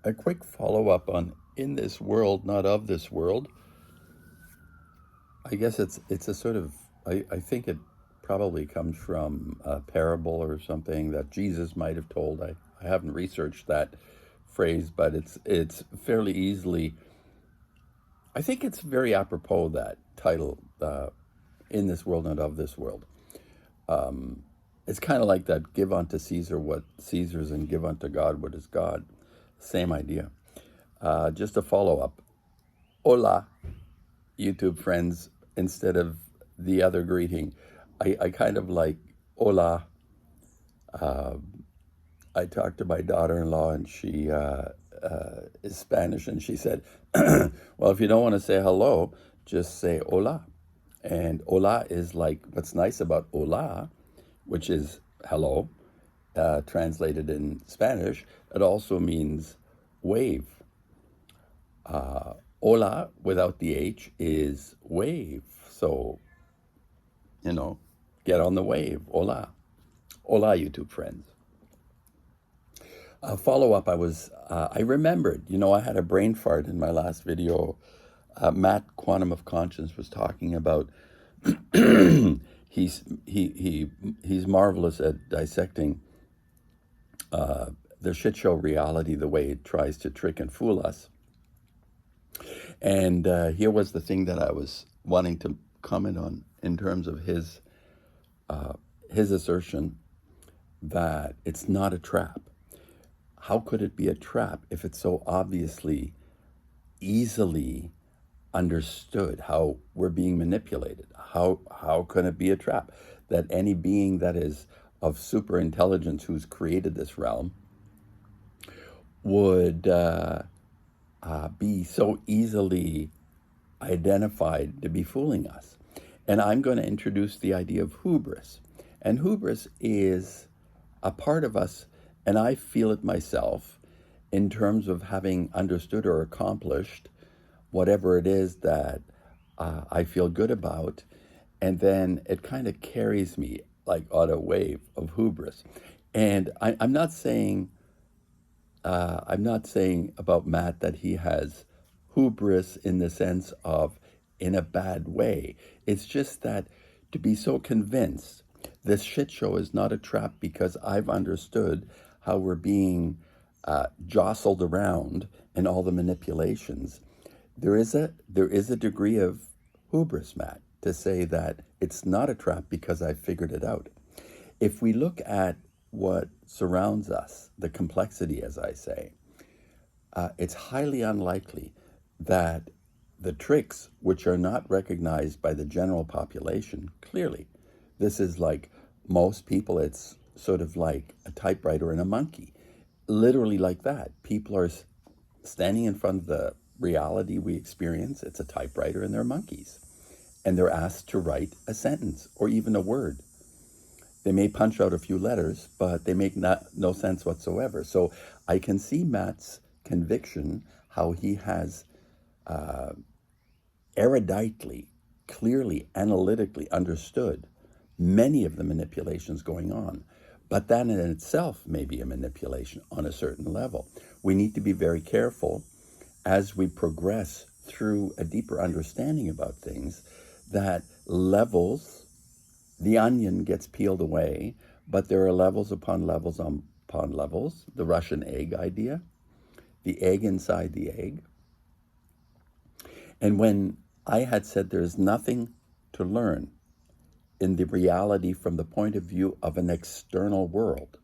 A quick follow-up on in this world, not of this world. I guess it's a sort of I think it probably comes from a parable or something that Jesus might have told. I haven't researched that phrase, but it's fairly easily. I think it's very apropos that title, in this world, not of this world. It's kind of like that: give unto Caesar what Caesar's, and give unto God what is God. Same idea. Just a follow up. Hola, YouTube friends, instead of the other greeting. I kind of like hola. I talked to my daughter in law, and she is Spanish, and she said, well, if you don't want to say hello, just say hola. And hola is like what's nice about hola, which is hello, translated in Spanish. It also means wave. Hola without the H is wave. So, you know, get on the wave. Hola. Hola, YouTube friends. Follow up, I remembered, I had a brain fart in my last video. Matt, Quantum of Conscience, was talking about he's marvelous at dissecting the shit show reality the way it tries to trick and fool us. And here was the thing that I was wanting to comment on in terms of his assertion that it's not a trap. How could it be a trap if it's so obviously, easily understood how we're being manipulated? How can it be a trap that any being that is of super intelligence who's created this realm would be so easily identified to be fooling us? And I'm going to introduce the idea of hubris. And hubris is a part of us, and I feel it myself, in terms of having understood or accomplished whatever it is that I feel good about, and then it kind of carries me like on a wave of hubris. And I'm not saying about Matt that he has hubris in the sense of in a bad way. It's just that to be so convinced this shit show is not a trap because I've understood how we're being jostled around in all the manipulations. There is a degree of hubris, Matt, to say that it's not a trap because I figured it out. If we look at what surrounds us, the complexity, as I say, it's highly unlikely that the tricks, which are not recognized by the general population, clearly, this is like most people, it's sort of like a typewriter and a monkey. Literally like that. People are standing in front of the reality we experience. It's a typewriter and they're monkeys. And they're asked to write a sentence or even a word. They may punch out a few letters, but they make no sense whatsoever. So I can see Matt's conviction, how he has eruditely, clearly, analytically understood many of the manipulations going on. But that in itself may be a manipulation on a certain level. We need to be very careful as we progress through a deeper understanding about things, that levels, the onion gets peeled away, but there are levels upon levels upon levels. The Russian egg idea, the egg inside the egg. And when I had said there's nothing to learn in the reality from the point of view of an external world,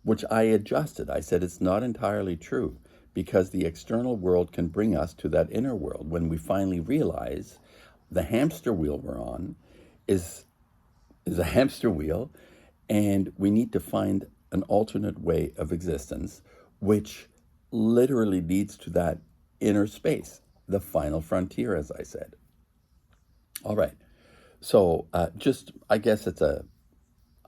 which I adjusted. I said it's not entirely true because the external world can bring us to that inner world when we finally realize the hamster wheel we're on is a hamster wheel, and we need to find an alternate way of existence, which literally leads to that inner space, the final frontier, as I said. All right. So I guess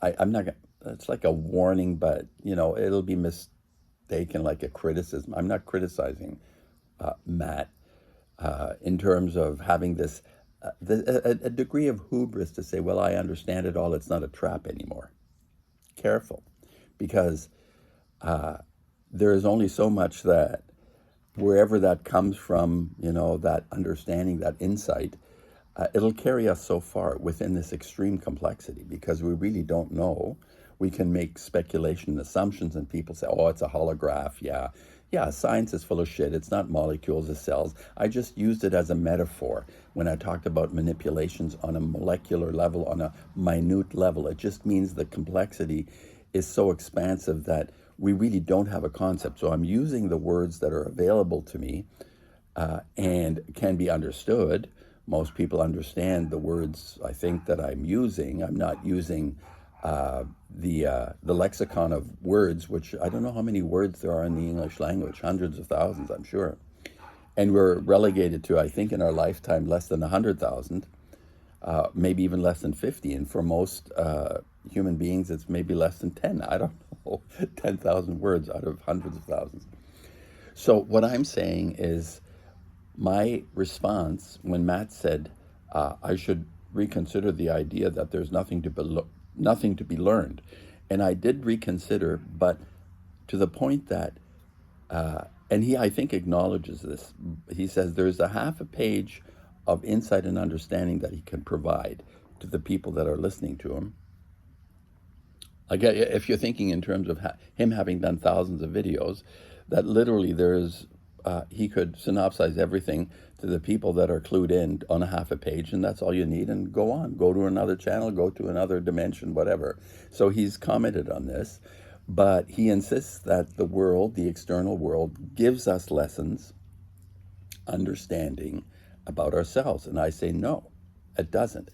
I'm not, it's like a warning, but, it'll be mistaken like a criticism. I'm not criticizing Matt in terms of having this, a degree of hubris to say, well, I understand it all. It's not a trap anymore. Careful, because there is only so much that wherever that comes from, that understanding, that insight, it'll carry us so far within this extreme complexity because we really don't know. We can make speculation and assumptions, and people say, oh, it's a holograph. Yeah. Yeah, science is full of shit. It's not molecules, it's cells. I just used it as a metaphor when I talked about manipulations on a molecular level, on a minute level. It just means the complexity is so expansive that we really don't have a concept. So I'm using the words that are available to me and can be understood. Most people understand the words I think that I'm using. I'm not using the lexicon of words, which I don't know how many words there are in the English language, hundreds of thousands, I'm sure. And we're relegated to, I think, in our lifetime, less than 100,000, maybe even less than 50. And for most human beings, it's maybe less than 10. I don't know, 10,000 words out of hundreds of thousands. So what I'm saying is my response when Matt said I should reconsider the idea that there's nothing to be learned, and I did reconsider, but to the point that, and he I think acknowledges this. He says there's a half a page of insight and understanding that he can provide to the people that are listening to him. Like if you're thinking in terms of him having done thousands of videos, that literally he could synopsize everything to the people that are clued in on a half a page, and that's all you need, and go on, go to another channel, go to another dimension, whatever. So he's commented on this, but he insists that the world, the external world, gives us lessons, understanding about ourselves. And I say, no, it doesn't.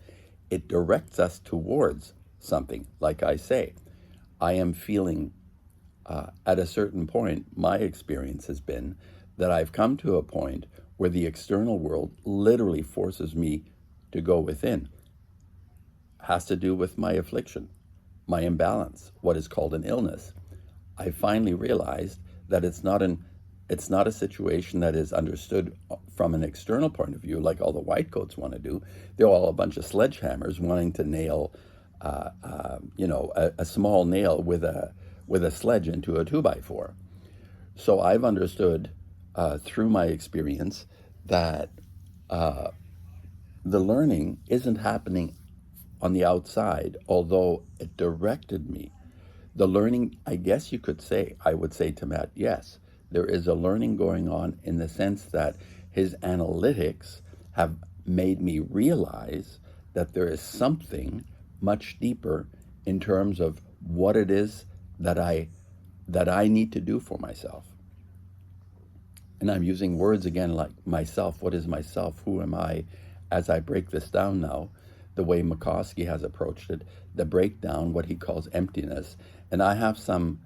It directs us towards something. Like I say, I am feeling at a certain point, my experience has been that I've come to a point where the external world literally forces me to go within. Has to do with my affliction, my imbalance, what is called an illness. I finally realized that it's not a situation that is understood from an external point of view, like all the white coats want to do. They're all a bunch of sledgehammers wanting to nail, a small nail with a sledge into a 2x4. So I've understood through my experience that the learning isn't happening on the outside, although it directed me. The learning, I guess you could say, I would say to Matt, yes, there is a learning going on in the sense that his analytics have made me realize that there is something much deeper in terms of what it is that I need to do for myself. And I'm using words again like myself. What is myself? Who am I? As I break this down now, the way McCoskey has approached it, the breakdown, what he calls emptiness. And I have some,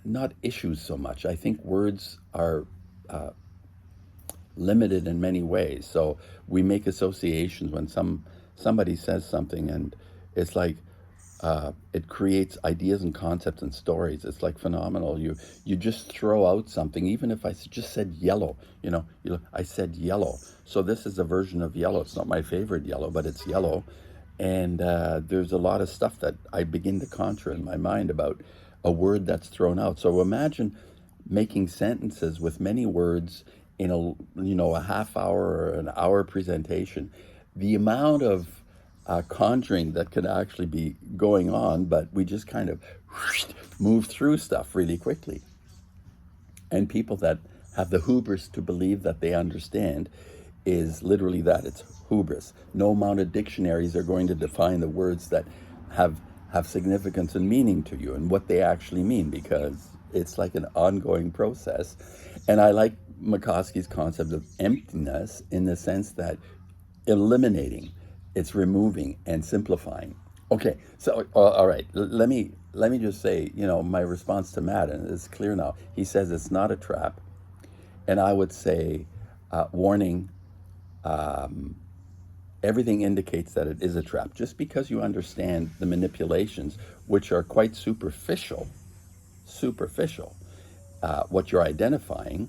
not issues so much. I think words are limited in many ways. So we make associations when somebody says something, and it's like, it creates ideas and concepts and stories. It's like phenomenal. You just throw out something, even if I just said yellow, I said yellow. So this is a version of yellow. It's not my favorite yellow, but it's yellow. And there's a lot of stuff that I begin to conjure in my mind about a word that's thrown out. So imagine making sentences with many words in a half hour or an hour presentation. The amount of conjuring that could actually be going on, but we just kind of move through stuff really quickly. And people that have the hubris to believe that they understand is literally that. It's hubris. No amount of dictionaries are going to define the words that have significance and meaning to you and what they actually mean, because it's like an ongoing process. And I like McCoskey's concept of emptiness in the sense that eliminating, it's removing and simplifying. Okay, so all right, let me just say, my response to Matt, and it's clear now. He says it's not a trap, and I would say, warning. Everything indicates that it is a trap. Just because you understand the manipulations, which are quite superficial, what you're identifying,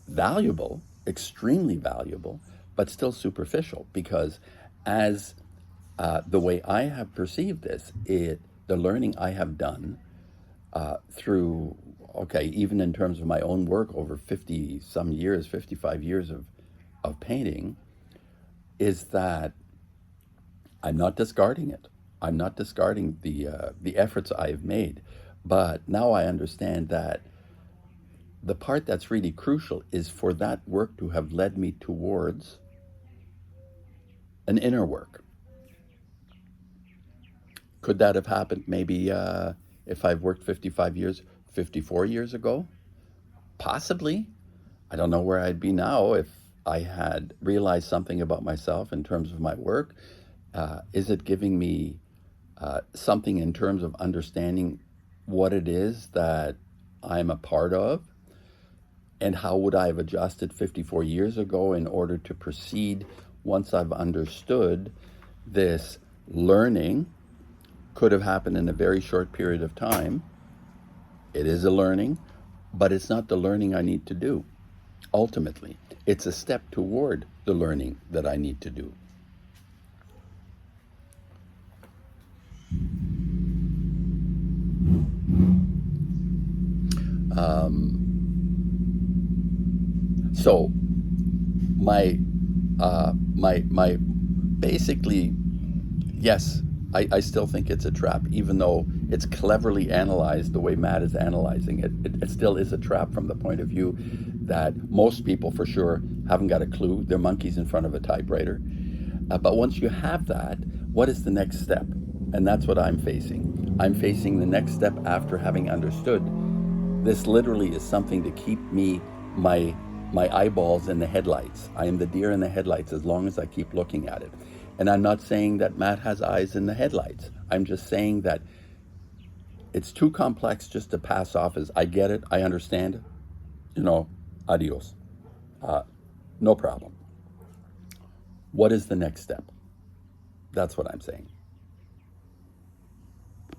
valuable, extremely valuable, but still superficial, because as the way I have perceived this, the learning I have done through, okay, even in terms of my own work over 50 some years, 55 years of painting, is that I'm not discarding it. I'm not discarding the efforts I've made. But now I understand that the part that's really crucial is for that work to have led me towards an inner work. Could that have happened maybe if I've worked 55 years, 54 years ago? Possibly. I don't know where I'd be now if I had realized something about myself in terms of my work. Is it giving me something in terms of understanding what it is that I'm a part of? And how would I have adjusted 54 years ago in order to proceed once I've understood this learning could have happened in a very short period of time? It is a learning, but it's not the learning I need to do. Ultimately, it's a step toward the learning that I need to do. So my my basically, yes, I still think it's a trap, even though it's cleverly analyzed the way Matt is analyzing it. It still is a trap from the point of view that most people, for sure, haven't got a clue. They're monkeys in front of a typewriter. But once you have that, what is the next step? And that's what I'm facing. I'm facing the next step after having understood this literally is something to keep me, my eyeballs in the headlights. I am the deer in the headlights as long as I keep looking at it. And I'm not saying that Matt has eyes in the headlights. I'm just saying that it's too complex just to pass off as I get it, I understand it, adios. No problem. What is the next step? That's what I'm saying.